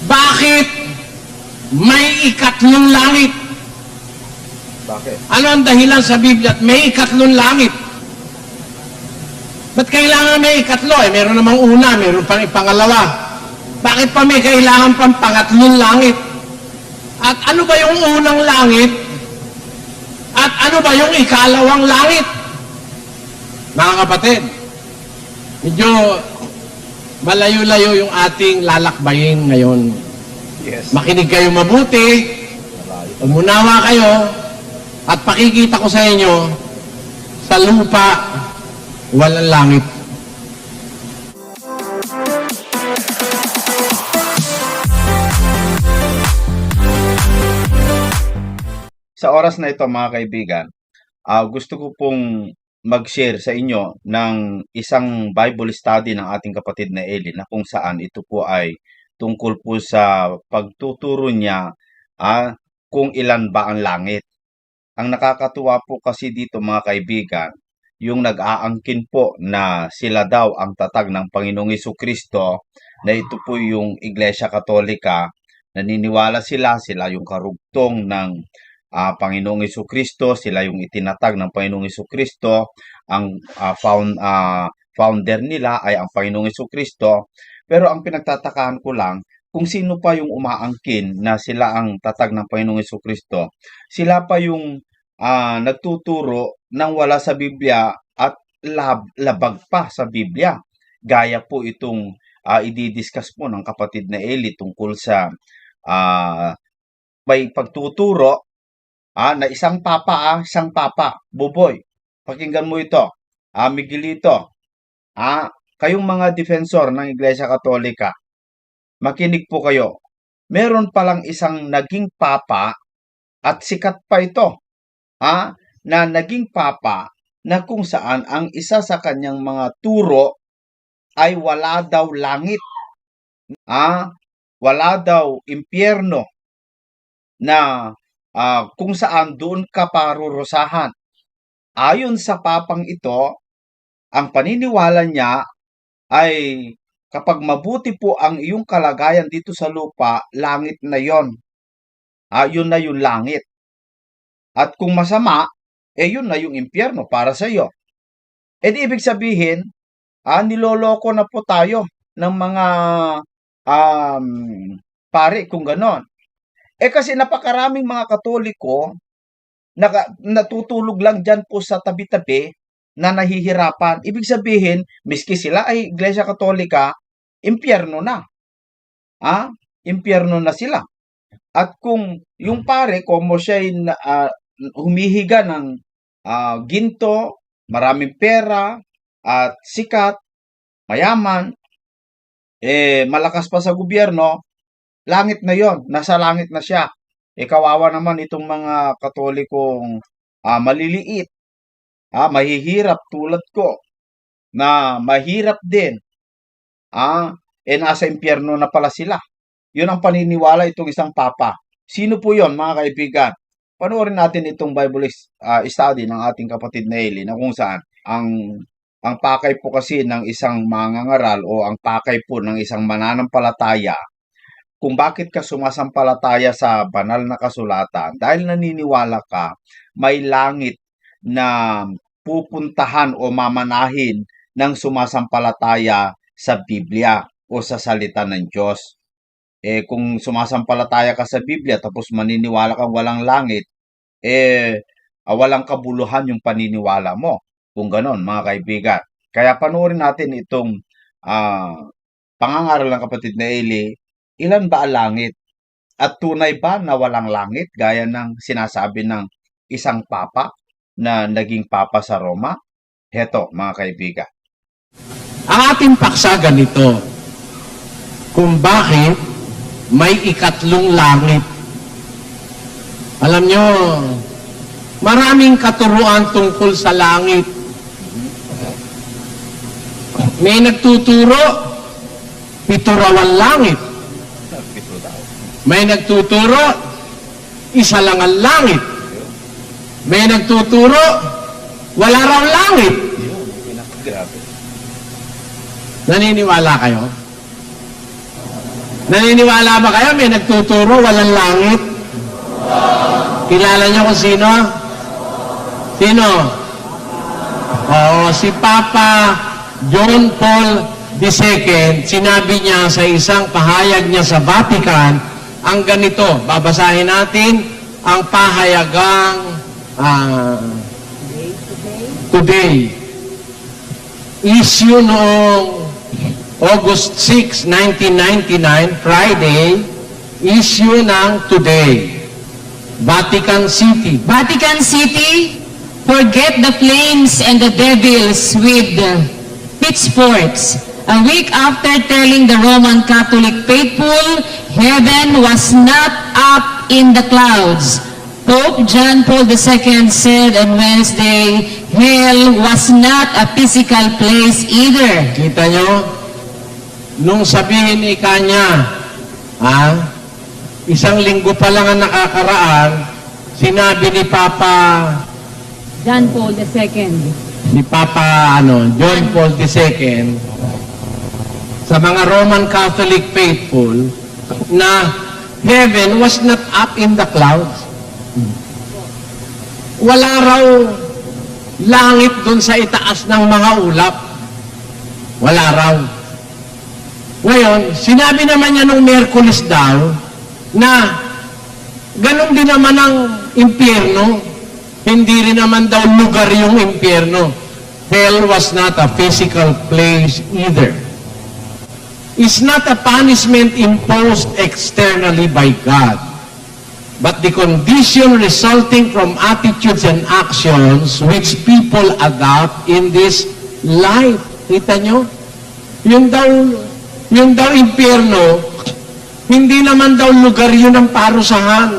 Bakit may ikatlong langit? Bakit? Ano ang dahilan sa Biblia at may ikatlong langit? Ba't kailangan may ikatlo? Meron namang una, meron pang ipangalawa. Bakit pa may kailangan pang pangatlong langit? At ano ba yung unang langit? At ano ba yung ikalawang langit? Mga kapatid, medyo malayo-layo yung ating lalakbayin ngayon. Yes. Makinig kayo mabuti, Malayo. umunawa kayo, at pakikita ko sa inyo, sa lupa, walang langit. Sa oras na ito mga kaibigan, gusto ko pong mag-share sa inyo ng isang Bible study ng ating kapatid na Eli na kung saan ito po ay tungkol po sa pagtuturo niya kung ilan ba ang langit. Ang nakakatuwa po kasi dito mga kaibigan, yung nag-aangkin po na sila daw ang tatag ng Panginoong Jesucristo, na ito po yung Iglesia Katolika, naniniwala sila yung karugtong ng Panginoong Jesucristo, sila yung itinatag ng Panginoong Jesucristo, ang founder nila ay ang Panginoong Jesucristo. Pero ang pinagtatakahan ko lang, kung sino pa yung umaangkin na sila ang tatag ng Panginoong Jesucristo, sila pa yung nagtuturo ng wala sa Biblia at labag pa sa Biblia. Gaya po itong ididiscuss po ng kapatid na Eli tungkol sa may pagtuturo na isang papa, Buboy. Pakinggan mo ito. Miguelito. Kayong mga defensor ng Iglesia Katolika, makinig po kayo. Meron palang isang naging papa at sikat pa ito. Na naging papa na kung saan ang isa sa kanyang mga turo ay wala daw langit. Wala daw impyerno na kung saan doon ka parurusahan. Ayon sa papang ito, ang paniniwala niya ay kapag mabuti po ang iyong kalagayan dito sa lupa, langit na yon. Yun na yung langit. At kung masama, yun na yung impyerno para sa iyo. Di ibig sabihin, niloloko na po tayo ng mga pare kung ganon. Kasi napakaraming mga Katoliko natutulog lang dyan po sa tabi-tabi na nahihirapan. Ibig sabihin, miski sila ay Iglesia Katolika, impyerno na. Impyerno na sila. At kung yung pare, como siya humihiga ng ginto, maraming pera, at sikat, mayaman, malakas pa sa gobyerno, langit na yon, nasa langit na siya. Kawawa naman itong mga Katolikong maliliit, mahihirap tulad ko, na mahirap din, nasa impyerno na pala sila. Yun ang paniniwala itong isang papa. Sino po yon mga kaibigan? Panoorin natin itong Bible study ng ating kapatid na Eli na kung saan ang pakay po kasi ng isang mangangaral o ang pakay po ng isang mananampalataya kung bakit ka sumasampalataya sa banal na kasulatan dahil naniniwala ka may langit na pupuntahan o mamanahin ng sumasampalataya sa Biblia o sa salita ng Diyos. Kung sumasampalataya ka sa Biblia tapos maniniwala kang walang langit, walang kabuluhan yung paniniwala mo. Kung ganon, mga kaibigan. Kaya panoorin natin itong pangangaral ng kapatid na Eli, ilan ba ang langit? At tunay ba na walang langit gaya ng sinasabi ng isang papa na naging papa sa Roma? Heto, mga kaibigan. Ang ating paksa ganito, kung bakit may ikatlong langit. Alam nyo, maraming katuruan tungkol sa langit. May nagtuturo, 7 raw ang langit. May nagtuturo, 1 lang ang langit. May nagtuturo, wala raw langit. Naniniwala kayo? Naniniwala ba kayo may nagtuturo walang langit? Kilala niyo kung sino? Sino? Oo, si Papa John Paul II, sinabi niya sa isang pahayag niya sa Vatican, ang ganito, babasahin natin ang pahayagang today. Issue noong August 6, 1999, Friday, issue ng Today. Vatican City. Vatican City, forget the flames and the devils with pitchforks. A week after telling the Roman Catholic faithful, heaven was not up in the clouds. Pope John Paul II said on Wednesday, hell was not a physical place either. Kita nyo? Nung sabihin ni kanya, isang linggo pa lang ang nakakaraan, sinabi ni Papa, John Paul II. ni Papa John Paul II, sa mga Roman Catholic faithful, na heaven was not up in the clouds. Wala raw langit dun sa itaas ng mga ulap. Wala raw. Ngayon, sinabi naman niya nung Miyerkules daw, na ganun din naman ang impyerno. Hindi rin naman daw lugar yung impyerno. Hell was not a physical place either. It's not a punishment imposed externally by God, but the condition resulting from attitudes and actions which people adopt in this life. Kita nyo? Yung daw impyerno, hindi naman daw lugar yun ng parusahan.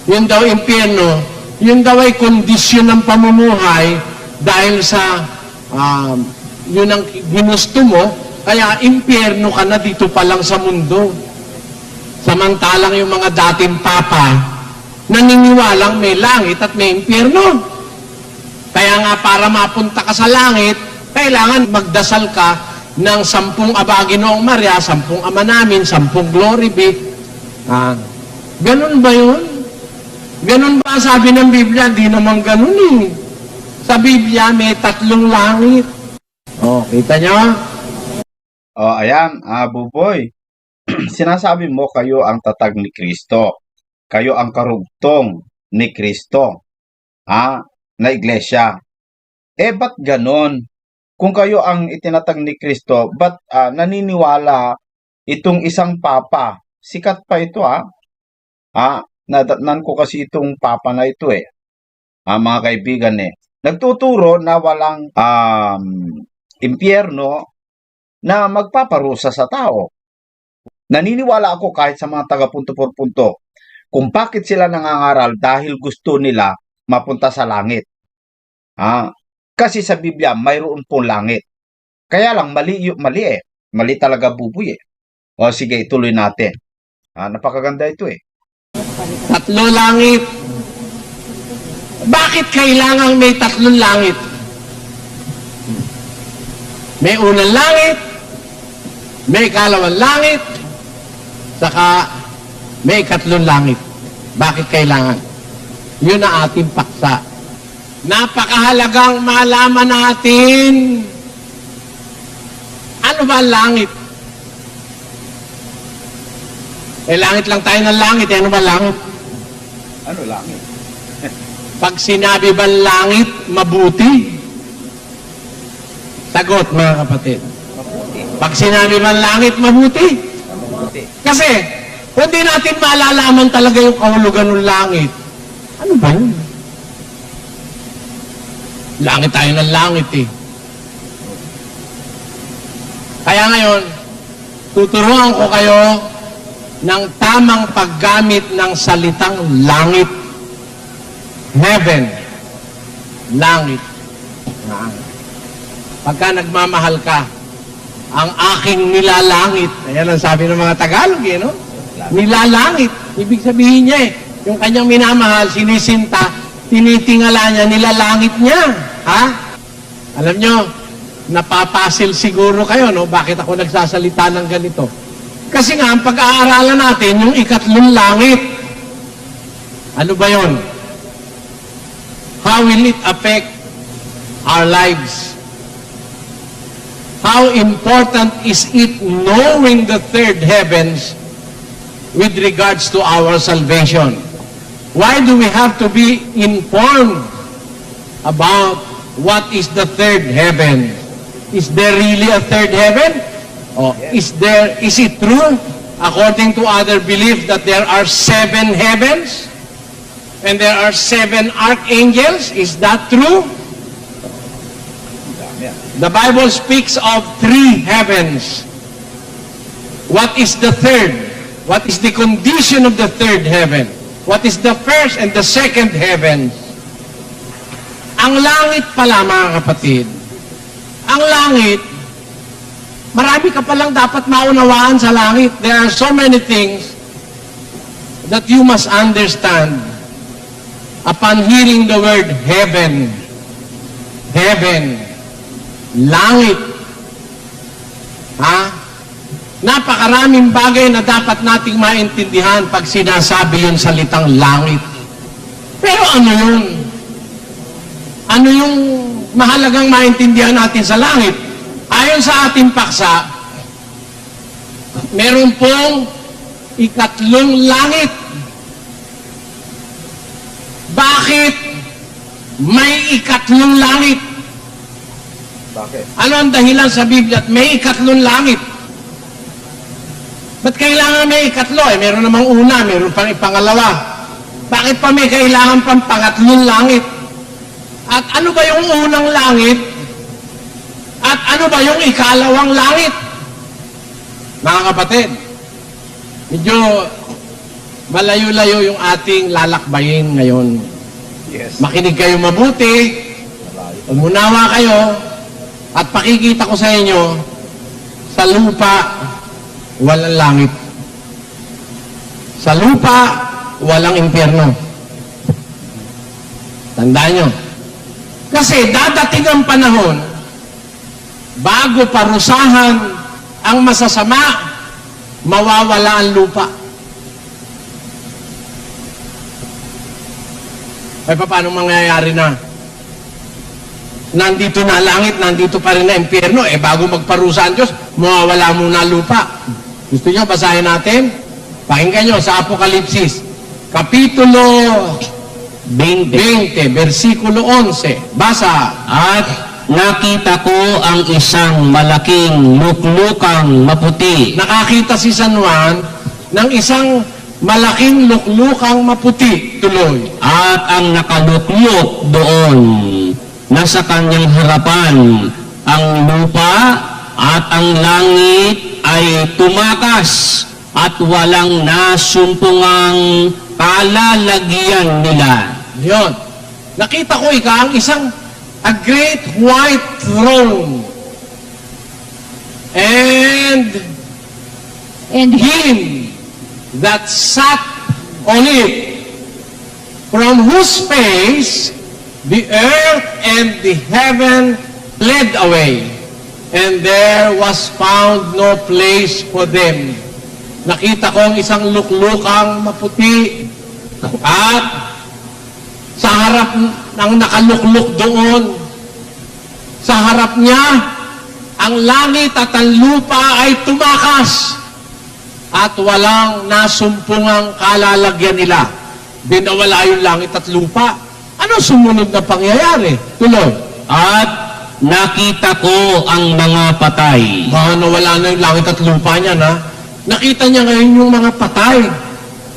Yung daw impyerno, yun daw ay kondisyon ng pamumuhay dahil sa yun ang ginusto mo, kaya impyerno ka na dito pa lang sa mundo. Samantalang yung mga dating papa, naniniwalang may langit at may impyerno. Kaya nga para mapunta ka sa langit, kailangan magdasal ka ng 10 Aba Ginoong Maria, 10 Ama Namin, 10 Glory be. Ganun ba yun? Ganun ba sabi ng Biblia? Di naman ganun eh. Sa Biblia may 3 langit. Oh, kita nyo? Ayan, Buboy. Sinasabi mo kayo ang tatag ni Kristo. Kayo ang karugtong ni Kristo. Na iglesia. Ba't ganon? Kung kayo ang itinatag ni Kristo, ba't naniniwala itong isang papa? Sikat pa ito, nadatnan ko kasi itong papa na ito mga kaibigan nagtuturo na walang impyerno na magpaparusa sa tao. Naniniwala ako kahit sa mga taga-punto por punto kung bakit sila nangangaral dahil gusto nila mapunta sa langit. Kasi sa Biblia mayroon pong langit. Kaya lang mali Mali talaga, Buboy O sige, ituloy natin. Napakaganda ito 3 langit. Bakit kailangan may 3 langit? May unang langit, may ikalawang langit, saka may 3 langit. Bakit kailangan? Yun ang ating paksa. Napakahalagang malaman natin ano ba ang langit? Langit lang tayo ng langit. Ano ba langit? Ano langit? Pag sinabi ba langit, mabuti? Sagot, mga kapatid. Mabuti. Pag sinabi ba langit, mabuti? Mabuti. Kasi, kung di natin malalaman talaga yung kahulugan ng langit, ano ba yun? Langit tayo ng langit Kaya ngayon, tuturuan ko kayo ng tamang paggamit ng salitang langit. Heaven. Langit. Pagka nagmamahal ka, ang aking nilalangit. Ayan ang sabi ng mga Tagalog no? Nilalangit. Ibig sabihin niya yung kanyang minamahal, sinisinta, tinitingala niya, nilalangit niya. Alam nyo, napapasil siguro kayo, no? Bakit ako nagsasalita ng ganito? Kasi nga, ang pag-aaralan natin, yung ikatlong langit. Ano ba yun? How will it affect our lives? How important is it knowing the third heavens with regards to our salvation? Why do we have to be informed about what is the third heaven? Is there really a third heaven? Or is it true, according to other belief, that there are 7 heavens and there are 7 archangels? Is that true? The Bible speaks of 3 heavens. What is the third? What is the condition of the third heaven? What is the first and the second heaven? Ang langit pala, mga kapatid, ang langit, marami ka palang dapat maunawaan sa langit. There are so many things that you must understand upon hearing the word heaven. Heaven. Langit. Ha? Napakaraming bagay na dapat nating maintindihan pag sinasabi yung salitang langit. Pero ano yun? Ano yung mahalagang maintindihan natin sa langit? Ayon sa ating paksa, meron pong ikatlong langit. Bakit may ikatlong langit? Bakit? Ano ang dahilan sa Biblia at may ikatlong langit? Ba't kailangan may ikatlo? Meron namang una, meron pang ipangalawa. Bakit pa may kailangan pang pangatlong langit? At ano ba yung unang langit? At ano ba yung ikalawang langit? Mga kapatid, medyo malayo-layo yung ating lalakbayin ngayon. Yes. Makinig kayo mabuti, umunawa kayo, at pakikita ko sa inyo, sa lupa, walang langit. Sa lupa, walang impyerno. Tandaan nyo. Kasi dadating ang panahon, bago parusahan ang masasama, mawawala ang lupa. Ay, paano mangyayari na? Nandito na langit, nandito pa rin na impyerno, bago magparusa ang Diyos, mawawala muna ang lupa. Gusto nyo, basahin natin? Pakinggan nyo sa Apokalipsis, Kapitulo 20, versikulo 11. Basa. At nakita ko ang isang malaking luklukang maputi Nakakita si San Juan ng isang malaking luklukang maputi. Tuloy. at ang nakalukluk doon. Nasa kanyang harapan ang lupa at ang langit ay tumakas at walang nasumpungang kalalagyan nila. Yun. Nakita ko ang isang a great white throne. And him that sat on it, from whose face the earth and the heaven fled away, and there was found no place for them. Nakita ko ang isang luklukang maputi at sa harap ng nakalukluk doon, sa harap niya, ang langit at ang lupa ay tumakas at walang nasumpungang kalalagyan nila. Dinawala yung langit at lupa. Ano sumunod na pangyayari? Tuloy. At nakita ko ang mga patay Baka nawala na yung langit at lupa niya, na. Nakita niya ngayon yung mga patay.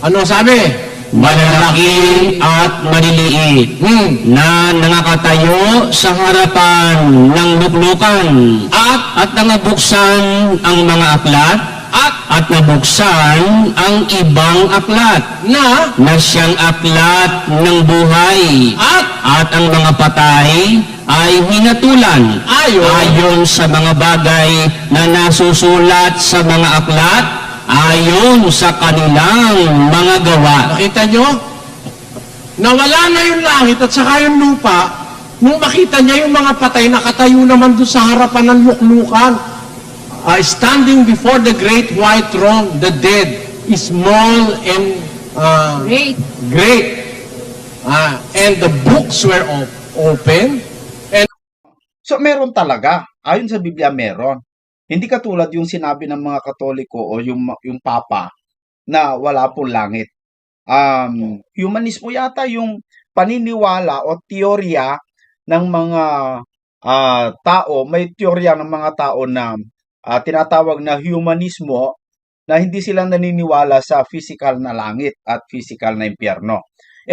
Ano sabi? malalaki at maliliit na nakatayo sa harapan ng luklukan at nangabuksan ang mga aklat at nabuksan ang ibang aklat na siyang aklat ng buhay at ang mga patay ay hinatulan ayon sa mga bagay na nasusulat sa mga aklat ayon sa kanilang mga gawa. Nakita nyo? Nawala na yung langit at saka yung lupa. Nung makita niya yung mga patay, nakatayo naman doon sa harapan ng luklukan. standing before the great white throne, the dead, small and great. And the books were open. So meron talaga. Ayon sa Biblia meron. Hindi katulad yung sinabi ng mga Katoliko o yung Papa na wala pong langit. Humanismo yata yung paniniwala o teorya ng mga tao. May teorya ng mga tao na tinatawag na humanismo na hindi sila naniniwala sa physical na langit at physical na impyerno.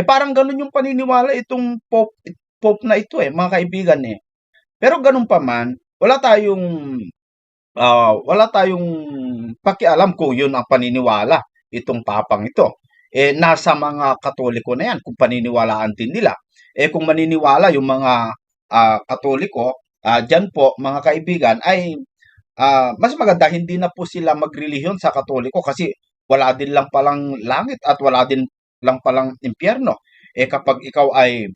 Parang ganun yung paniniwala itong Pope na ito mga kaibigan Pero ganun pa man, wala tayong pakialam kung yun ang paniniwala itong papang ito. Nasa mga Katoliko na yan kung paniniwalaan din nila. Kung maniniwala yung mga Katoliko, dyan po mga kaibigan ay mas maganda hindi na po sila magrelihiyon sa Katoliko kasi wala din lang palang langit at wala din lang palang impyerno. Kapag ikaw ay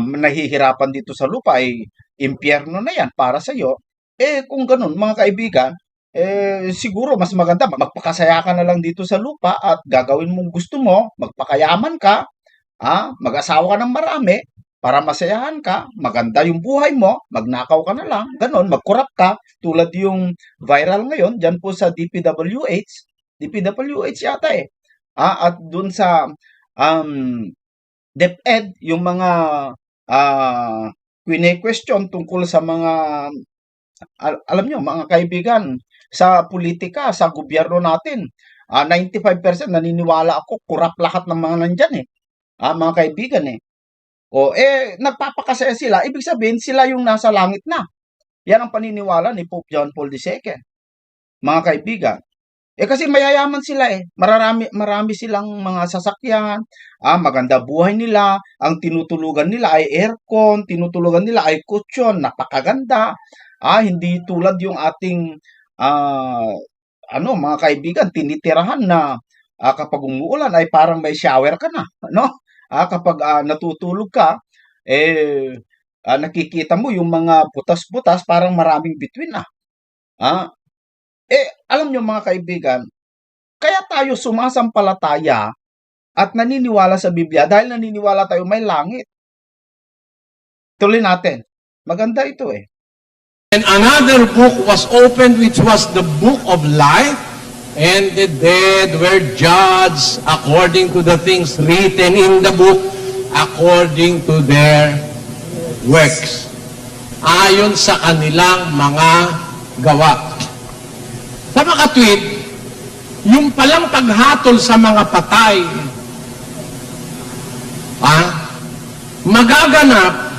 nahihirapan dito sa lupa ay impyerno na yan para sa iyo. Kung ganun mga kaibigan, siguro mas maganda magpakasaya ka na lang dito sa lupa at gagawin mong gusto mo, magpakayaman ka, mag-asawa ka ng marami para masayahan ka, maganda yung buhay mo, magnakaw ka na lang, ganun, mag-corrupt ka, tulad yung viral ngayon dyan po sa DPWH yata at dun sa DepEd, yung mga question tungkol sa mga alam nyo, mga kaibigan, sa politika, sa gobyerno natin, 95% naniniwala ako, corrupt lahat ng mga nandyan mga kaibigan nagpapakasaya sila, ibig sabihin sila yung nasa langit na. Yan ang paniniwala ni Pope John Paul II. Mga kaibigan, kasi mayayaman sila marami silang mga sasakyan, maganda buhay nila, ang tinutulugan nila ay aircon, tinutulugan nila ay kutsyon, napakaganda. Hindi tulad yung ating mga kaibigan, tinitirahan na kapag umuulan ay parang may shower ka na, no? Kapag natutulog ka, nakikita mo yung mga butas-butas parang maraming bituin alam nyo mga kaibigan, kaya tayo sumasampalataya at naniniwala sa Biblia dahil naniniwala tayo may langit. Tuloy natin. Maganda ito And another book was opened, which was the book of life, and the dead were judged according to the things written in the book, according to their works, ayon sa kanilang mga gawa. Sa makatwid, yung palang paghatol sa mga patay, magaganap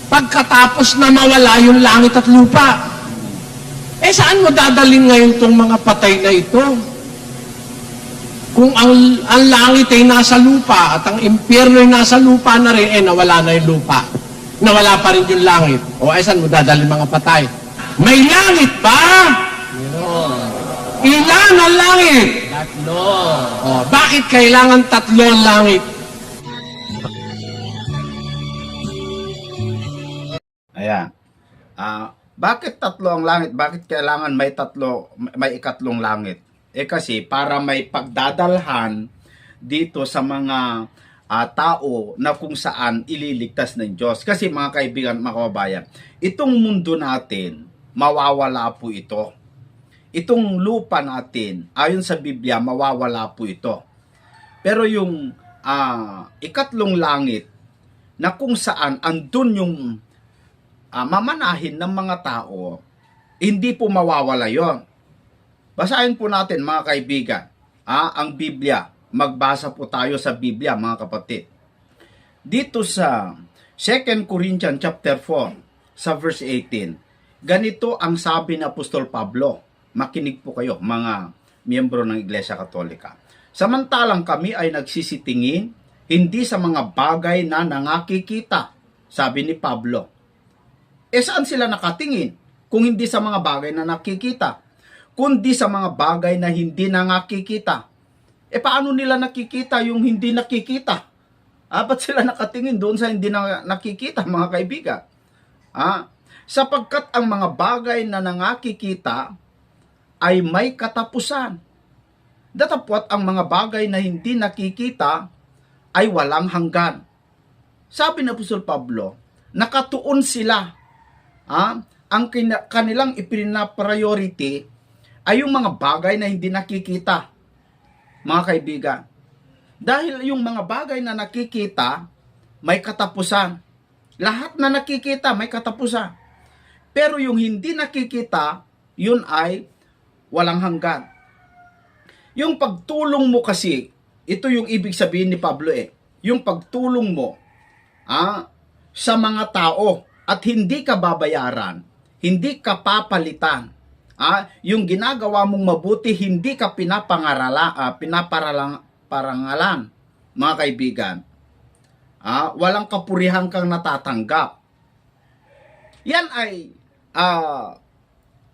pagkatapos na mawala yung langit at lupa. Saan mo dadalhin ngayon itong mga patay na ito? Kung ang langit ay nasa lupa at ang impyerno ay nasa lupa na rin, nawala na yung lupa. Nawala pa rin yung langit. Saan mo dadalhin mga patay? May langit pa! Ilan ang langit? 3. Bakit kailangan 3 ang langit? Ayan. Bakit 3 ang langit? Bakit kailangan may ikatlong langit? Kasi para may pagdadalhan dito sa mga tao na kung saan ililigtas ng Diyos. Kasi mga kaibigan, mga kababayan, itong mundo natin, mawawala po ito. Itong lupa natin, ayon sa Biblia, mawawala po ito. Pero yung ikatlong langit, na kung saan andun yung mamanahin ng mga tao, hindi po mawawala yon. Basahin po natin mga kaibigan, ang Biblia. Magbasa po tayo sa Biblia mga kapatid. Dito sa 2 Corinthians chapter 4, sa verse 18, ganito ang sabi ni Apostol Pablo. Makinig po kayo mga miyembro ng Iglesia Katolika. Samantalang kami ay nagsisitingin, hindi sa mga bagay na nangakikita, sabi ni Pablo. Saan sila nakatingin kung hindi sa mga bagay na nakikita? Kundi sa mga bagay na hindi nangakikita. Paano nila nakikita yung hindi nakikita? Ba't sila nakatingin doon sa hindi nakikita mga kaibigan? Sapagkat ang mga bagay na nangakikita ay may katapusan. Datapwat ang mga bagay na hindi nakikita ay walang hanggan. Sabi ni Apostol Pablo, nakatuon sila. Ang kanilang ipinapriority ay yung mga bagay na hindi nakikita, mga kaibigan. Dahil yung mga bagay na nakikita, may katapusan. Lahat na nakikita, may katapusan. Pero yung hindi nakikita, yun ay walang hanggan. Yung pagtulong mo kasi, ito yung ibig sabihin ni Pablo yung pagtulong mo sa mga tao at hindi ka babayaran, hindi ka papalitan. Yung ginagawa mong mabuti, hindi ka pinaparangalan, mga kaibigan. Walang kapurihan kang natatanggap. Yan ay,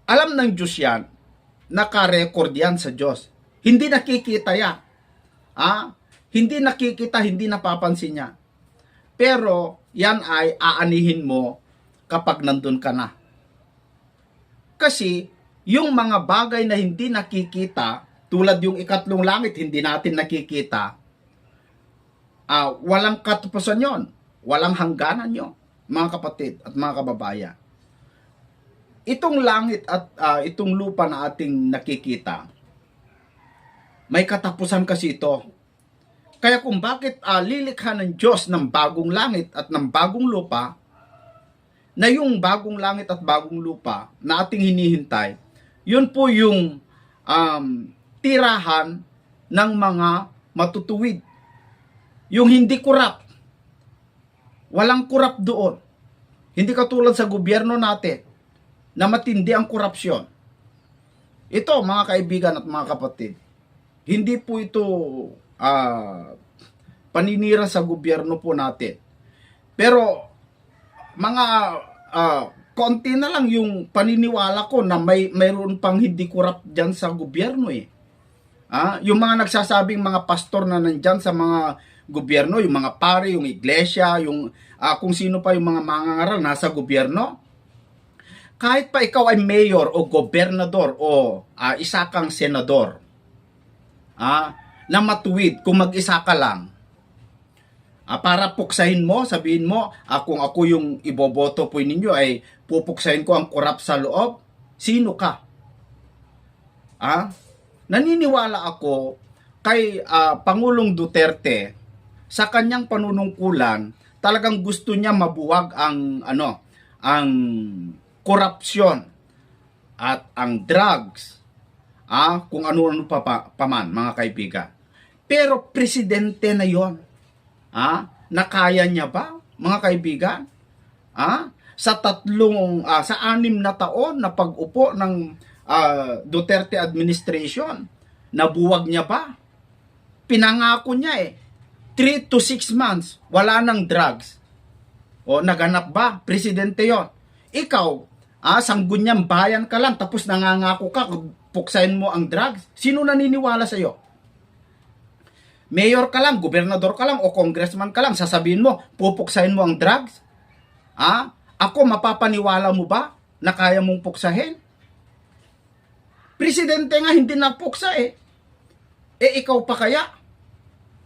alam ng Diyos yan, naka-record yan sa Diyos. Hindi nakikita yan. Hindi nakikita, hindi napapansin niya. Pero, yan ay aanihin mo kapag nandun ka na. Kasi, yung mga bagay na hindi nakikita, tulad yung ikatlong langit, hindi natin nakikita, walang katapusan yon, walang hangganan yon, mga kapatid at mga kababayan. Itong langit at itong lupa na ating nakikita, may katapusan kasi ito. Kaya kung bakit lilikha ng Diyos ng bagong langit at ng bagong lupa, na yung bagong langit at bagong lupa na ating hinihintay, yun po yung tirahan ng mga matutuwid. Yung hindi kurap. Walang kurap doon. Hindi katulad sa gobyerno natin na matindi ang korupsyon. Ito, mga kaibigan at mga kapatid, hindi po ito paninira sa gobyerno po natin. Pero mga konti na lang yung paniniwala ko na mayroon pang hindi kurap dyan sa gobyerno yung mga nagsasabing mga pastor na nandyan sa mga gobyerno, yung mga pare, yung iglesia, yung kung sino pa yung mga mangangaral nasa gobyerno, kahit pa ikaw ay mayor o gobernador o isa kang senador, na matuwid kung mag-isa ka lang, para puksahin mo, sabihin mo, kung ako yung iboboto po ninyo ay pupuksahin ko ang korap sa loob, sino ka? Naniniwala ako kay Pangulong Duterte sa kanyang panunungkulan, talagang gusto niya mabuwag ang korupsyon at ang drugs, kung ano-ano pa man, mga kaibigan. Pero presidente na yon. Nakaya niya ba, mga kaibigan? Sa 6 na taon na pag-upo ng Duterte administration, nabuwag niya ba? Pinangako niya 3 to 6 months, wala nang drugs. O naganap ba? Presidente yon. Ikaw, sangguniang bayan ka lang, tapos nangangako ka, puksain mo ang drugs. Sino naniniwala sa'yo? Mayor ka lang, gobernador ka lang, o congressman ka lang, sasabihin mo, pupuksahin mo ang drugs? Ako, mapapaniwala mo ba na kaya mong puksahin? Presidente nga hindi napuksa ikaw pa kaya?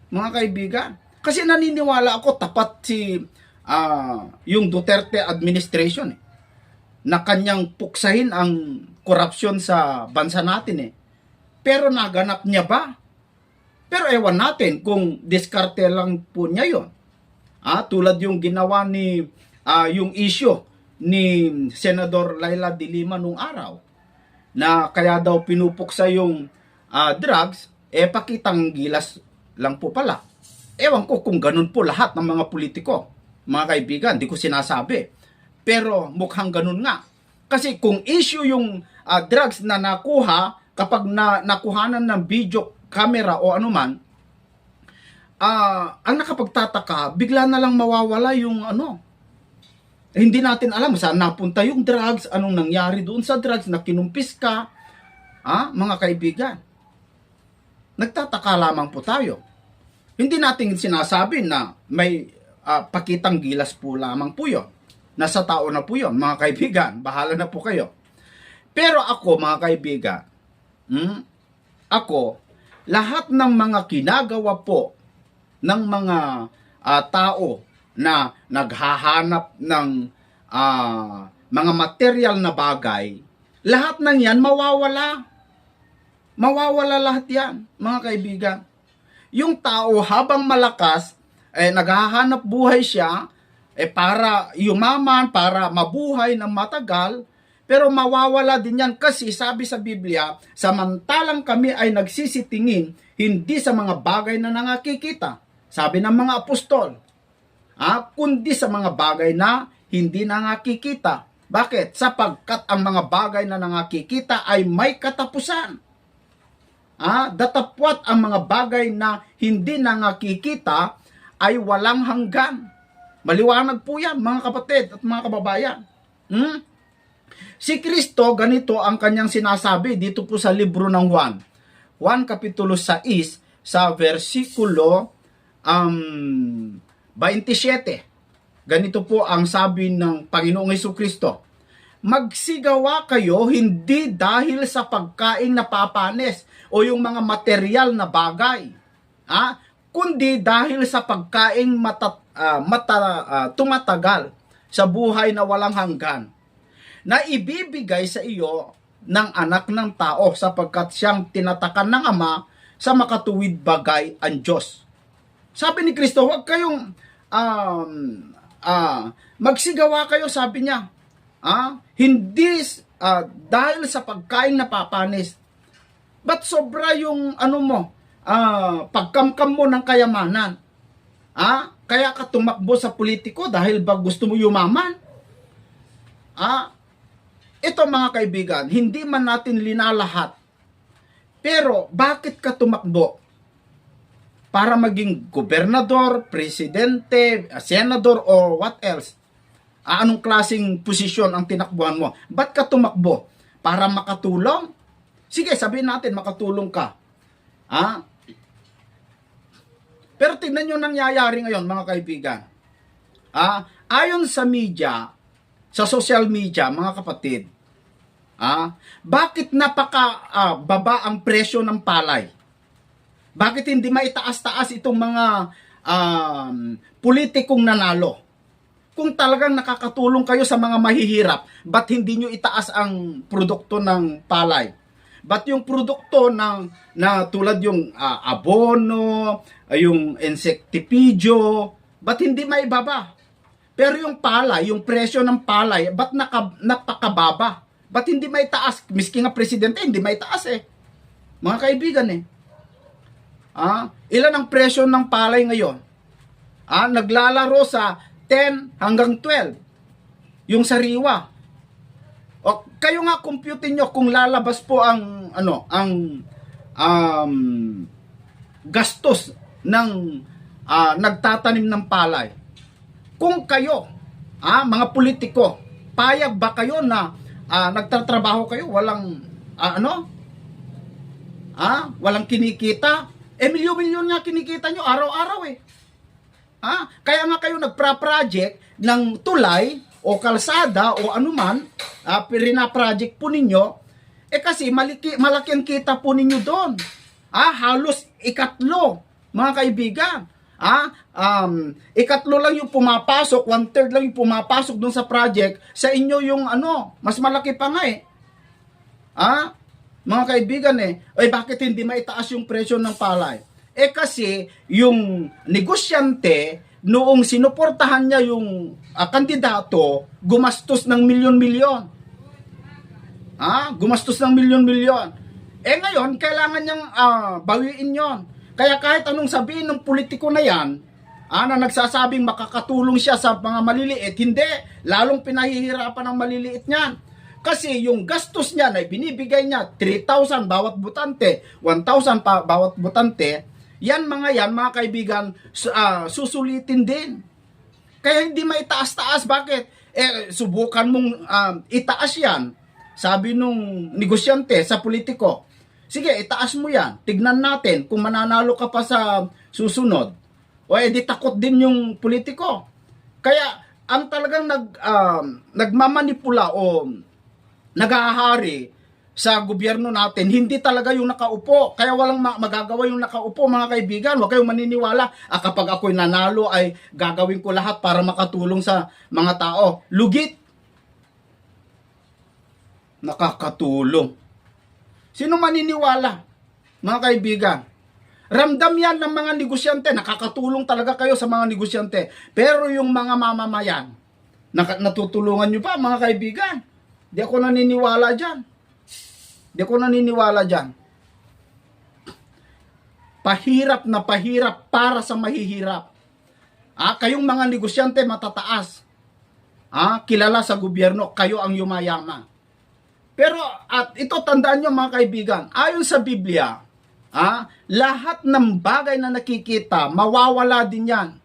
Mga kaibigan, kasi naniniwala ako tapat si yung Duterte administration na kanyang puksahin ang korupsyon sa bansa natin Pero naganap niya ba? Pero ewan natin kung diskarte lang po niya yun. Tulad yung ginawa ni yung issue ni Senador Laila de Lima nung araw na kaya daw pinupuksa yung drugs, pakitang gilas lang po pala. Ewan ko kung ganun po lahat ng mga politiko, mga kaibigan, di ko sinasabi. Pero mukhang ganun nga. Kasi kung issue yung drugs na nakuha, kapag nakuhanan ng video camera o anuman, ang nakapagtataka, bigla na lang mawawala yung hindi natin alam saan napunta yung drugs, anong nangyari doon sa drugs na kinumpis ka, mga kaibigan. Nagtataka lamang po tayo. Hindi natin sinasabi na may pakitang gilas po lamang po yun. Nasa tao na po yun, mga kaibigan. Bahala na po kayo. Pero ako, mga kaibigan, Ako, lahat ng mga ginagawa po ng mga tao na naghahanap ng mga material na bagay, lahat ng yan mawawala. Mawawala lahat yan, mga kaibigan. Yung tao habang malakas, naghahanap buhay siya, para yumaman, para mabuhay ng matagal, pero mawawala din yan kasi sabi sa Biblia, samantalang kami ay nagsisitingin, hindi sa mga bagay na nangakikita. Sabi ng mga apostol, kundi sa mga bagay na hindi nangakikita. Bakit? Sapagkat ang mga bagay na nangakikita ay may katapusan. Datapwat ang mga bagay na hindi nangakikita ay walang hanggan. Maliwanag po yan, mga kapatid at mga kababayan. Si Kristo, ganito ang kanyang sinasabi dito po sa libro ng Juan. Juan Kapitulo 6, sa versikulo 27. Ganito po ang sabi ng Panginoong Hesukristo. Magsigawa kayo hindi dahil sa pagkain na papanis o yung mga material na bagay, kundi dahil sa pagkain tumatagal sa buhay na walang hanggan, na ibibigay sa iyo ng anak ng tao sapagkat siyang tinatakan ng Ama sa makatuwid bagay ang Diyos. Sabi ni Kristo, huwag kayong magsigawa kayo, sabi niya. Hindi dahil sa pagkain na papanis. But sobra yung pagkamkam mo ng kayamanan. Kaya ka tumakbo sa politiko dahil ba gusto mo yumaman? Ito mga kaibigan, hindi man natin linalahat. Pero bakit ka tumakbo? Para maging gobernador, presidente, senador, or what else? Anong klaseng posisyon ang tinakbuhan mo? Ba't ka tumakbo? Para makatulong? Sige, sabihin natin, makatulong ka. Pero tignan nyo nangyayari ngayon, mga kaibigan. Ayon sa media, sa social media, mga kapatid, bakit baba ang presyo ng palay? Bakit hindi maitaas-taas itong mga politikong nanalo? Kung talagang nakakatulong kayo sa mga mahihirap, ba't hindi nyo itaas ang produkto ng palay? Ba't yung produkto na tulad yung abono, yung insektipidio, ba't hindi maibaba? Pero yung palay, yung presyo ng palay, ba't napakababa? Ba't hindi maitaas? Miski nga presidente, hindi maitaas Mga kaibigan ilan ang presyo ng palay ngayon? Naglalaro sa 10 hanggang 12. Yung sariwa. O kayo nga computein nyo kung lalabas po ang gastos ng nagtatanim ng palay. Kung kayo, mga politiko, payag ba kayo na nagtatrabaho kayo walang walang kinikita? Milyon-milyon nga kinikita nyo araw-araw Kaya nga kayo nagpa-project ng tulay o kalsada o anuman, pina-project po ninyo, kasi malaki ang kita po ninyo doon. Halos ikatlo, mga kaibigan. Ikatlo lang yung pumapasok, 1/3 lang yung pumapasok doon sa project, sa inyo yung mas malaki pa nga mga kaibigan bakit hindi maitaas yung presyo ng palay? Kasi yung negosyante, noong sinuportahan niya yung kandidato, gumastos ng milyon-milyon. Gumastos ng milyon-milyon. Ngayon, kailangan niyang bawiin yon. Kaya kahit anong sabihin ng politiko na yan, na nagsasabing makakatulong siya sa mga maliliit, hindi. Lalong pinahihirapan ng maliliit niyan. Kasi yung gastos niya na binibigay niya, 3,000 bawat butante, 1,000 bawat butante, yan mga kaibigan, susulitin din. Kaya hindi maitaas-taas. Bakit? Subukan mong itaas yan. Sabi nung negosyante sa politiko, sige, itaas mo yan. Tignan natin kung mananalo ka pa sa susunod. O edi takot din yung politiko. Kaya ang talagang nagmamanipula o naghahari sa gobyerno natin, hindi talaga yung nakaupo. Kaya walang magagawa yung nakaupo, mga kaibigan. Huwag kayong maniniwala, kapag ako'y nanalo ay gagawin ko lahat para makatulong sa mga tao. Lugit. Nakakatulong. Sino maniniwala, mga kaibigan? Ramdam yan ng mga negosyante. Nakakatulong talaga kayo sa mga negosyante. Pero yung mga mamamayan, natutulungan nyo pa, mga kaibigan. Di ako naniniwala dyan. Di ako naniniwala dyan. Pahirap na pahirap para sa mahihirap. Kayong mga negosyante matataas. Kilala sa gobyerno, kayo ang yumayaman. Pero at ito tandaan nyo, mga kaibigan, ayon sa Biblia, lahat ng bagay na nakikita, mawawala din yan.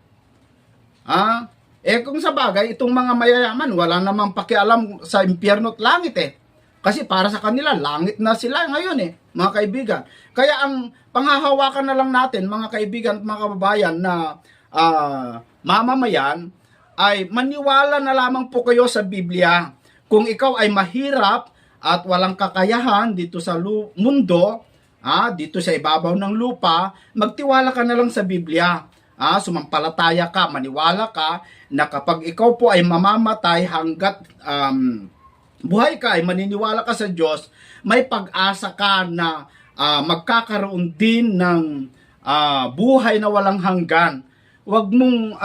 Kung sa bagay, itong mga mayayaman, wala namang pakialam sa impyerno at langit Kasi para sa kanila, langit na sila ngayon mga kaibigan. Kaya ang panghahawakan na lang natin, mga kaibigan at mga kababayan na mamamayan, ay maniwala na lamang po kayo sa Biblia. Kung ikaw ay mahirap at walang kakayahan dito sa mundo, dito sa ibabaw ng lupa, magtiwala ka na lang sa Biblia. Sumampalataya ka, maniwala ka na kapag ikaw po ay mamamatay hanggat buhay ka, ay maniniwala ka sa Diyos, may pag-asa ka na magkakaroon din ng buhay na walang hanggan. Huwag mong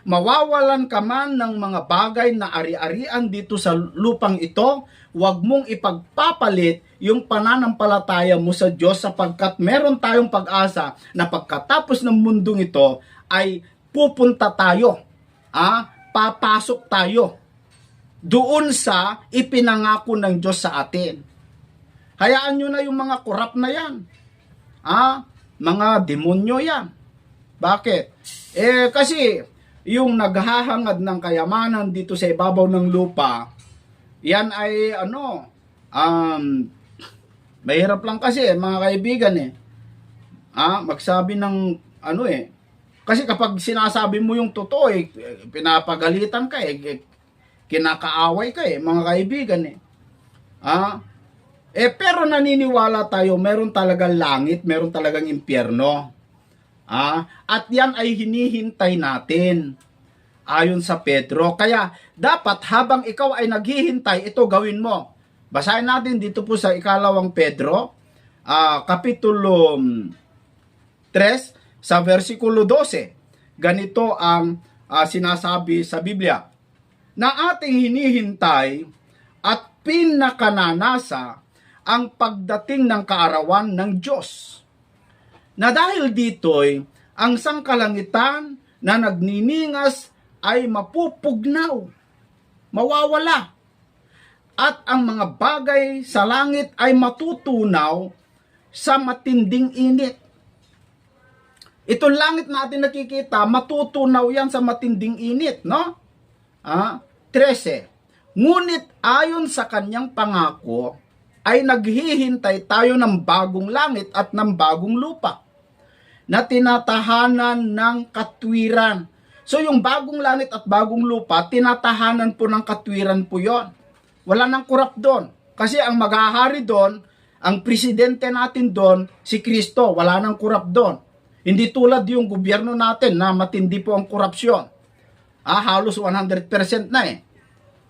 mawawalan ka man ng mga bagay na ari-arian dito sa lupang ito, huwag mong ipagpapalit yung pananampalataya mo sa Diyos sapagkat meron tayong pag-asa na pagkatapos ng mundong ito ay pupunta tayo, papasok tayo doon sa ipinangako ng Diyos sa atin. Hayaan nyo na yung mga korap na yan. Mga demonyo yan. Bakit? Kasi yung naghahangad ng kayamanan dito sa ibabaw ng lupa, yan ay mahirap lang kasi mga kaibigan magsabi ng kasi kapag sinasabi mo yung totoo pinapagalitan ka kinakaaway ka mga kaibigan pero naniniwala tayo meron talagang langit, meron talagang impyerno. At yan ay hinihintay natin ayon sa Pedro. Kaya dapat habang ikaw ay naghihintay, ito gawin mo. Basahin natin dito po sa ikalawang Pedro, kapitulo 3, sa versikulo 12. Ganito ang sinasabi sa Biblia. Na ating hinihintay at pinakananasa ang pagdating ng kaarawan ng Diyos. Na dahil dito'y ang sangkalangitan na nagniningas ay mapupugnaw, mawawala, at ang mga bagay sa langit ay matutunaw sa matinding init. Itong langit natin nakikita, matutunaw yan sa matinding init, no? 13. Ngunit ayon sa kanyang pangako, ay naghihintay tayo ng bagong langit at ng bagong lupa na tinatahanan ng katwiran. So yung bagong langit at bagong lupa, tinatahanan po ng katwiran po yon. Wala nang kurap doon. Kasi ang maghahari doon, ang presidente natin doon, si Kristo, wala nang kurap doon. Hindi tulad yung gobyerno natin na matindi po ang korupsyon. Halos 100% na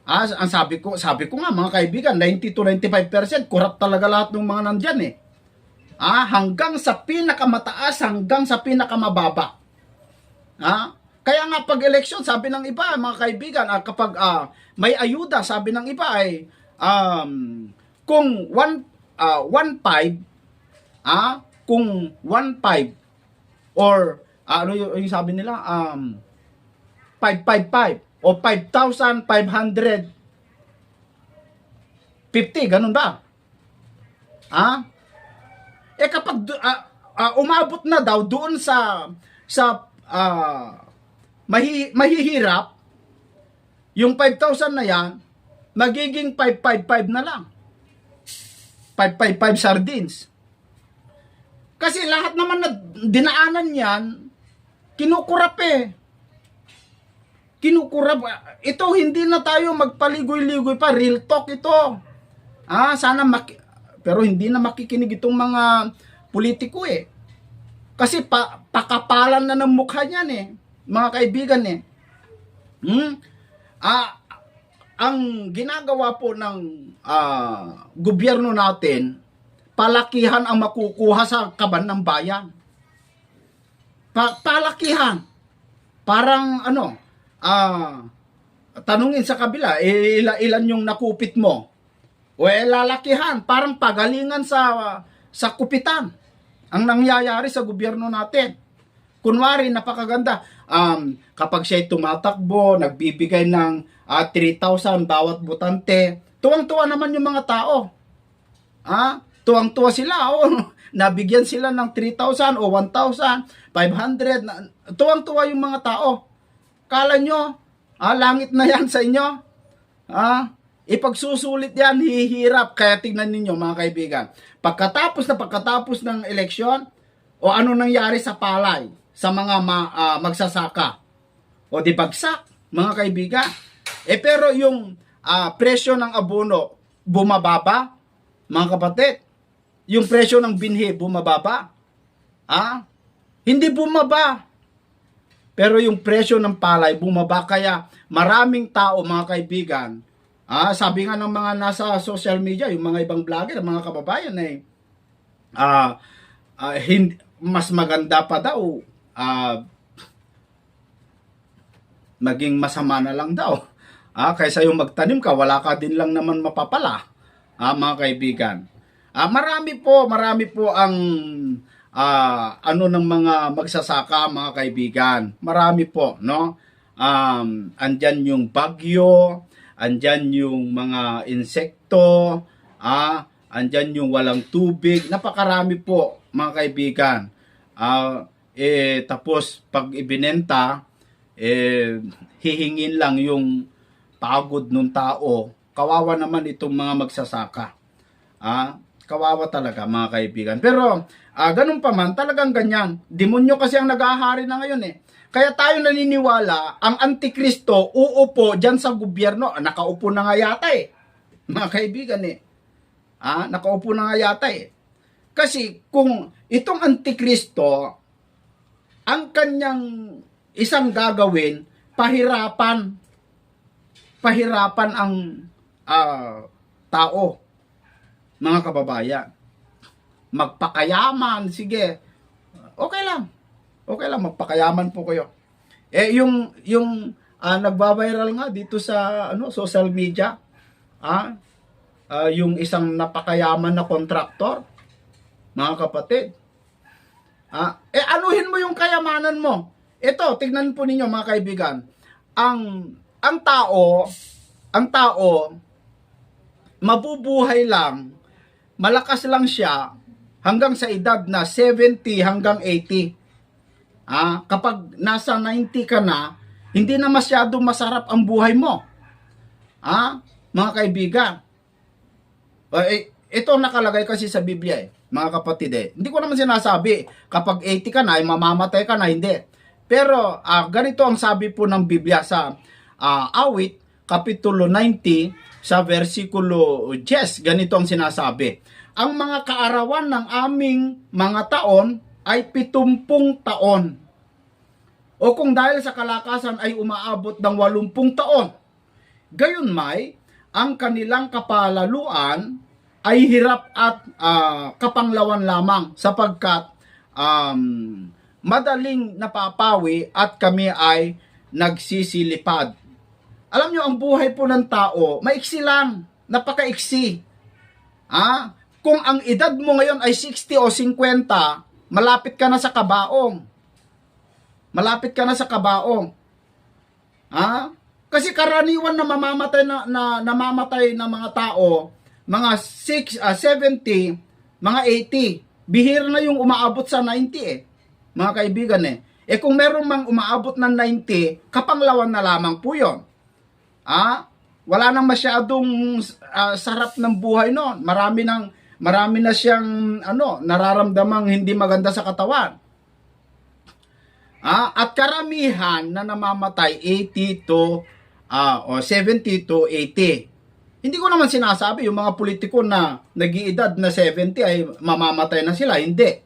ang sabi ko nga mga kaibigan, 90 to 95% corrupt talaga lahat ng mga nandyan hanggang sa pinakamataas, hanggang sa pinakamababa. Kaya nga pag eleksyon, sabi ng iba mga kaibigan, kapag may ayuda, sabi ng iba ay kung 1.5 kung 1.5 or ano yung sabi nila 555 o 5,550, ganun ba? Kapag umabot na daw doon sa mahihirap, yung 5,000 na yan, magiging 555 na lang. 555 sardines. Kasi lahat naman na dinaanan yan, kinukurap Kinukurap. Ito, hindi na tayo magpaligoy-ligoy pa. Real talk ito. Sana Pero hindi na makikinig itong mga politiko eh. Kasi pakapalan na ng mukha niyan eh, mga kaibigan eh. Ang ginagawa po ng gobyerno natin, palakihan ang makukuha sa kaban ng bayan. Palakihan. Parang tanungin sa kabila, ilan yung nakupit mo? O lalakihan, parang pagalingan sa kupitan ang nangyayari sa gobyerno natin. Kunwari, napakaganda. Kapag siya'y tumatakbo, nagbibigay ng 3,000 bawat botante, tuwang-tuwa naman yung mga tao. Tuwang-tuwa sila. Nabigyan sila ng 3,000 o 1,500. Tuwang-tuwa yung mga tao. Kala nyo, langit na yan sa inyo. Ipagsusulit yan, hihirap. Kaya tingnan ninyo mga kaibigan. Pagkatapos ng eleksyon, o ano nangyari sa palay, sa mga magsasaka. O di bagsak, mga kaibigan. Pero yung presyo ng abono bumababa, mga kapatid. Yung presyo ng binhi bumababa. Hindi bumaba. Pero yung presyo ng palay bumaba, kaya maraming tao, mga kaibigan, sabi nga ng mga nasa social media, yung mga ibang vlogger, mga kababayan mas maganda pa daw maging masama na lang daw. Kaysa yung magtanim ka, wala ka din lang naman mapapala. Mga kaibigan. Marami po ang ng mga magsasaka, mga kaibigan. Marami po, no? Andyan yung bagyo, andyan yung mga insekto, andyan yung walang tubig. Napakarami po, mga kaibigan. Tapos pag ibinenta, hihingin lang yung pagod ng tao. Kawawa naman itong mga magsasaka. Kawawa talaga, mga kaibigan. Pero ganun pa man, talagang ganyan. Demonyo kasi ang nag-ahari na ngayon eh. Kaya tayo naniniwala, ang Antikristo uupo dyan sa gobyerno. Nakaupo na nga yata eh. Mga kaibigan eh. Nakaupo na nga yata eh. Kasi kung itong Antikristo, ang kanyang isang gagawin, pahirapan ang tao, mga kababayan. Magpakayaman, sige. Okay lang, magpakayaman po kayo. Yung nagba-viral nga dito sa social media, yung isang napakayaman na kontraktor, mga kapatid. Anuhin mo yung kayamanan mo. Ito, tignan po ninyo, mga kaibigan. Ang tao mabubuhay lang, malakas lang siya hanggang sa edad na 70 hanggang 80. Kapag nasa 90 ka na, hindi na masyadong masarap ang buhay mo. Mga kaibigan. Ito nakalagay kasi sa Biblia mga kapatid Hindi ko naman sinasabi, kapag 80 ka na, ay mamamatay ka na, hindi. Pero ganito ang sabi po ng Biblia sa Awit, Kapitulo 90, sa versikulo 10, ganito ang sinasabi. Ang mga kaarawan ng aming mga taon ay 70 taon. O kung dahil sa kalakasan ay umaabot ng 80 taon. Gayunmay, ang kanilang kapalaluan ay hirap at kapanglawan lamang sapagkat madaling napapawi at kami ay nagsisilipad. Alam nyo, ang buhay po ng tao, maiksi lang, napakaiksi. Kung ang edad mo ngayon ay 60 o 50, malapit ka na sa kabaong. Kasi karaniwan na namamatay na mga tao, mga 70, mga 80. Bihira na yung umaabot sa 90 mga kaibigan kung meron mang umaabot ng 90, kapanglawan na lamang po yun. Wala nang masyadong sarap ng buhay noon. Marami na siyang nararamdamang hindi maganda sa katawan. At karamihan na namamatay 70 to 80. Hindi ko naman sinasabi yung mga politiko na nag-iedad na 70 ay mamamatay na sila. Hindi.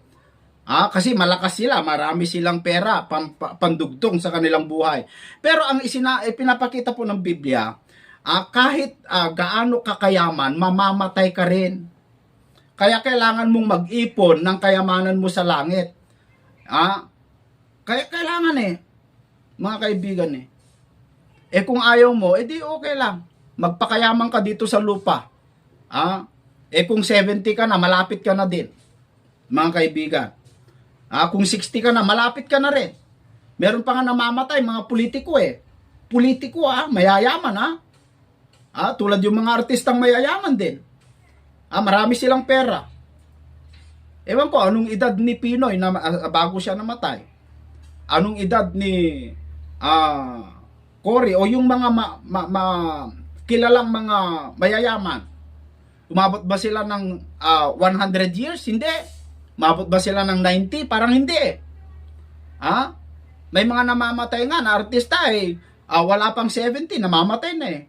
Kasi malakas sila, marami silang pera, pandugtong sa kanilang buhay. Pero ang pinapakita po ng Biblia, kahit gaano kakayaman, mamamatay ka rin. Kaya kailangan mong mag-ipon ng kayamanan mo sa langit. Kaya kailangan mga kaibigan kung ayaw mo, edi okay lang. Magpakayaman ka dito sa lupa. Kung 70 ka na, malapit ka na din. Mga kaibigan. Kung 60 ka na, malapit ka na rin. Meron pa nga namamatay, mga politiko Politiko mayayaman tulad yung mga artistang mayayaman din. Marami silang pera. Ewan ko, anong edad ni Pinoy na bago siya namatay? Anong edad ni Cory o yung mga kilalang mga mayayaman? Umabot ba sila ng 100 years? Hindi. Umabot ba sila ng 90? Parang hindi May mga namamatay nga na artista wala pang 70, namamatay na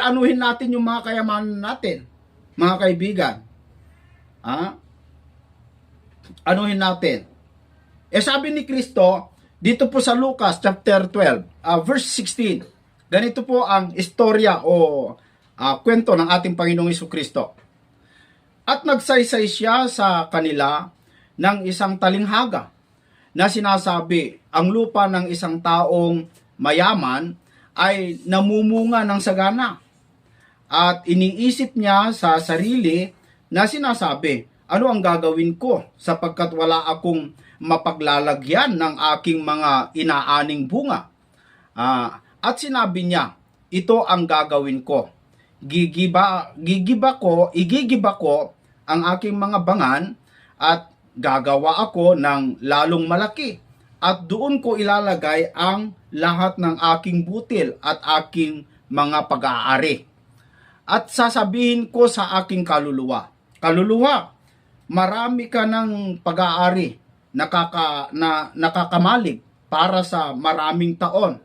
anuhin natin yung mga kayamanan natin, mga kaibigan. Anuhin natin. Sabi ni Kristo, dito po sa Lucas chapter 12, verse 16, ganito po ang istorya o kwento ng ating Panginoong Jesucristo. At nagsaysay siya sa kanila ng isang talinghaga na sinasabi, ang lupa ng isang taong mayaman ay namumunga ng sagana. At iniisip niya sa sarili na sinasabi, ano ang gagawin ko sapagkat wala akong mapaglalagyan ng aking mga inaaning bunga? At sinabi niya, ito ang gagawin ko. Igigiba ko ang aking mga bangan at gagawa ako ng lalong malaki. At doon ko ilalagay ang lahat ng aking butil at aking mga pag-aari. At sasabihin ko sa aking kaluluwa, marami ka ng pag-aari nakakamalig para sa maraming taon.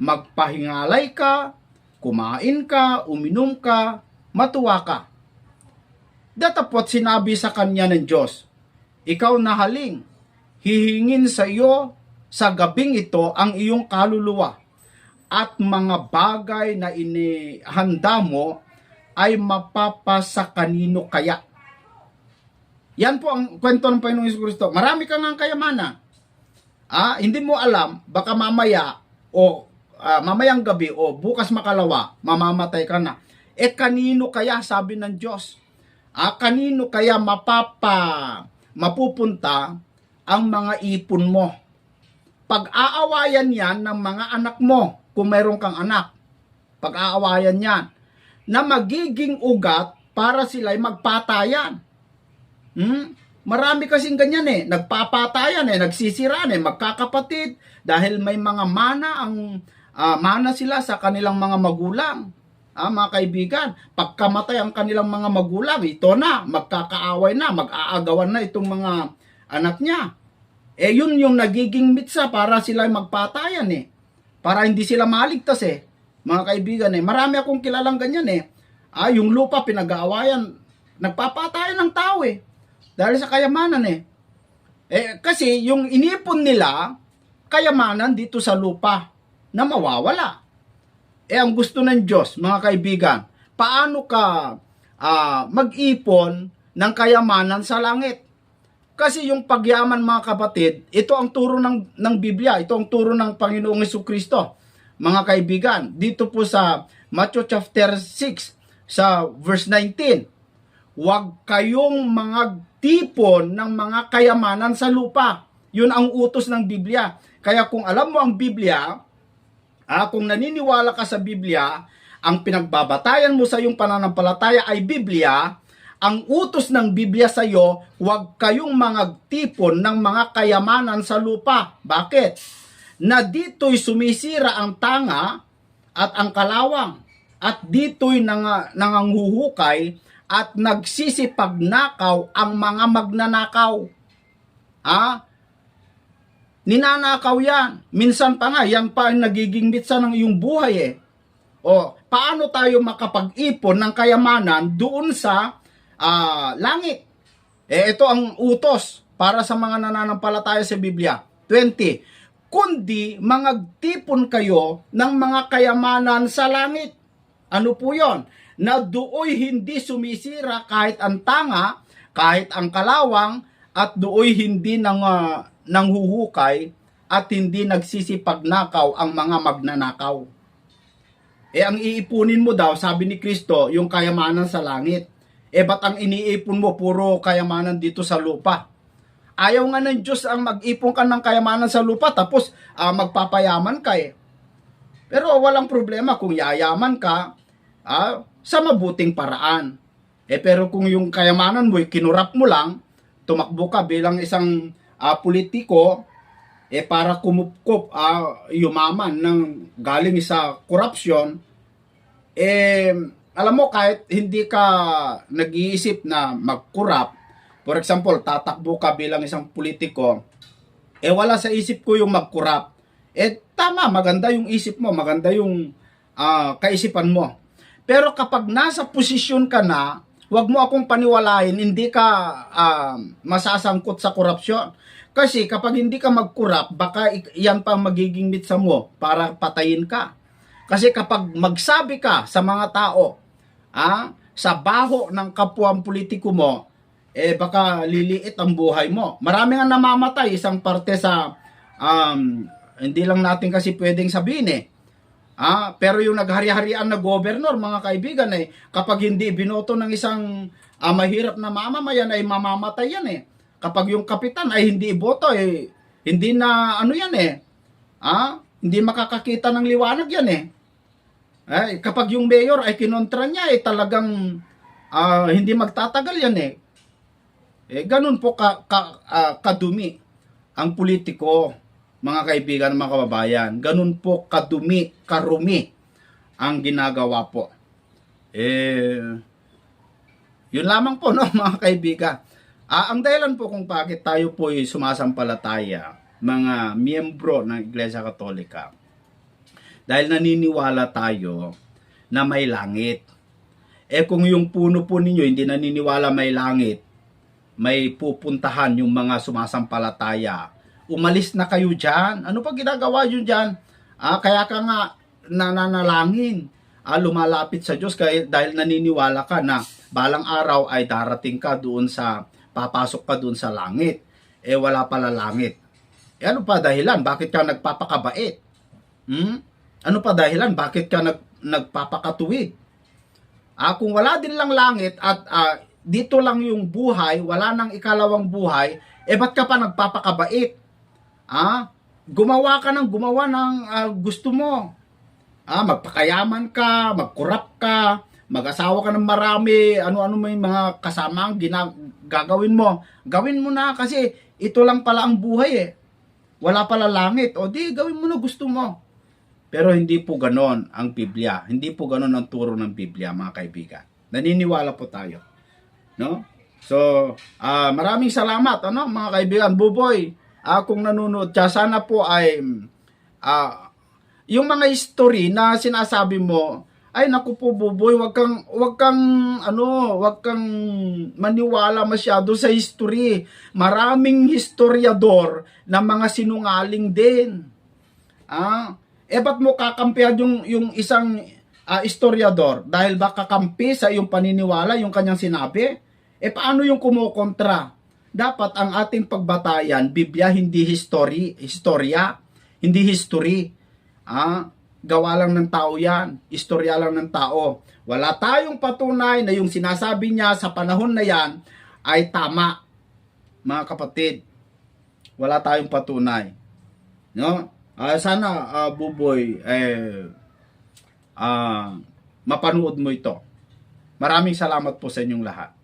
Magpahingalay ka, kumain ka, uminom ka, matuwa ka. Datapot sinabi sa kanya ng Diyos, ikaw nahaling, hihingin sa iyo sa gabing ito ang iyong kaluluwa at mga bagay na inihanda mo ay mapapasa kanino kaya. Yan po ang kwento ng Panginoong Jesucristo. Marami kang ang kayamanan. Hindi mo alam, baka mamaya o mamayang gabi o bukas makalawa, mamamatay ka na. Kanino kaya, sabi ng Diyos? Kanino kaya mapupunta ang mga ipon mo? Pag-aawayan yan ng mga anak mo, kung mayroon kang anak. Pag-aawayan yan, na magiging ugat para sila'y magpatayan. Marami kasing ganyan nagpapatayan nagsisiraan magkakapatid dahil may mga mana sila sa kanilang mga magulang. Mga kaibigan, pagkamatay ang kanilang mga magulang, ito na, magkakaaway na, mag-aagawan na itong mga anak niya. Yun yung nagiging mitsa para sila magpatayan para hindi sila maligtas mga kaibigan marami akong kilalang ganyan yung lupa pinag-aawayan, nagpapatayan ng tao dahil sa kayamanan kasi yung inipon nila kayamanan dito sa lupa na mawawala. Ang gusto ng Diyos, mga kaibigan, paano ka mag-ipon ng kayamanan sa langit? Kasi yung pagyaman, mga kapatid, ito ang turo ng Biblia, ito ang turo ng Panginoong Jesucristo. Mga kaibigan, dito po sa Matthew chapter 6, sa verse 19, huwag kayong mga tipon ng mga kayamanan sa lupa. Yun ang utos ng Biblia. Kaya kung alam mo ang Biblia, kung naniniwala ka sa Biblia, ang pinagbabatayan mo sa iyong pananampalataya ay Biblia, ang utos ng Biblia sa iyo, huwag kayong mga tipon ng mga kayamanan sa lupa. Bakit? Na dito'y sumisira ang tanga at ang kalawang, at dito'y nanganghuhukay at nagsisipagnakaw ang mga magnanakaw. Ninanakaw yan. Minsan pa nga, yan pa ang nagiging mitsa ng iyong buhay O paano tayo makapag-ipon ng kayamanan doon sa langit? Ito ang utos para sa mga nananampalataya sa Biblia. 20. Kundi mangagtipon kayo ng mga kayamanan sa langit. Ano po yon? Na dooy hindi sumisira kahit ang tanga, kahit ang kalawang, at dooy hindi nanghuhukay at hindi nagsisipagnakaw ang mga magnanakaw. Ang iipunin mo daw, sabi ni Kristo, yung kayamanan sa langit. Ba't ang iniipon mo puro kayamanan dito sa lupa? Ayaw nga ng Diyos ang mag-ipon ka ng kayamanan sa lupa tapos magpapayaman ka Pero walang problema kung yayaman ka sa mabuting paraan. Pero kung yung kayamanan mo, kinurap mo lang, tumakbo ka bilang isang politiko, para kumupkop, yumaman ng galing sa korupsyon, alam mo, kahit hindi ka nag-iisip na mag-corrupt, for example, tatakbo ka bilang isang politiko, wala sa isip ko yung mag-corrupt. Tama, maganda yung isip mo, maganda yung kaisipan mo. Pero kapag nasa posisyon ka na, huwag mo akong paniwalain, hindi ka masasangkot sa korupsyon. Kasi kapag hindi ka mag-corrupt, baka yan pa magiging mitsa mo para patayin ka. Kasi kapag magsabi ka sa mga tao, sa baho ng kapwang politiko mo, baka liliit ang buhay mo. Marami nga namamatay, isang parte sa, hindi lang natin kasi pwedeng sabihin pero yung naghari-harian na governor, mga kaibigan, kapag hindi binoto ng isang mahirap na mamamayan, ay mamamatay yan Kapag yung kapitan ay hindi iboto, hindi na yan hindi makakakita ng liwanag yan kapag yung mayor ay kinontra niya, talagang hindi magtatagal yan ganun po kadumi ang politiko, mga kaibigan, mga kababayan. Ganun po karumi ang ginagawa po. Yun lamang po, no, mga kaibigan. Ang dahilan po kung bakit tayo po ay sumasampalataya, mga miyembro ng Iglesia Katolika, dahil naniniwala tayo na may langit. Kung yung puno po ninyo hindi naniniwala may langit, may pupuntahan yung mga sumasampalataya, umalis na kayo dyan. Ano pa ginagawa yun dyan? Kaya ka nga nananalangin, lumalapit sa Diyos dahil naniniwala ka na balang araw ay darating ka doon papasok ka doon sa langit. Wala pala langit. Ano pa dahilan? Bakit ka nagpapakabait? Ano pa dahilan? Bakit ka nagpapakatuwid? Kung wala din lang langit at dito lang yung buhay, wala nang ikalawang buhay, ba't ka pa nagpapakabait? Gumawa ng gusto mo. Magpakayaman ka, magkurap ka, mag-asawa ka ng marami, ano-ano may mga kasama ang gagawin mo. Gawin mo na kasi ito lang pala ang buhay Wala pala langit. O di, gawin mo na gusto mo. Pero hindi po ganon ang Biblia. Hindi po ganon ang turo ng Biblia, mga kaibigan. Naniniwala po tayo. No? So, maraming salamat, mga kaibigan. Buboy, kung nanonood ka, sana po ay yung mga history na sinasabi mo, ay naku po Buboy, wag kang maniwala masyado sa history. Maraming historiador na mga sinungaling din. Ba't mo kakampihan yung isang historiador dahil ba kakampi sa iyong paniniwala yung kanyang sinabi? Paano yung kumukontra? Dapat ang ating pagbatayan, Biblia, hindi historia, hindi history. Gawa lang ng tao yan, istorya lang ng tao. Wala tayong patunay na yung sinasabi niya sa panahon na yan ay tama, mga kapatid. Wala tayong patunay. No? Sana, Buboy, mapanood mo ito. Maraming salamat po sa inyong lahat.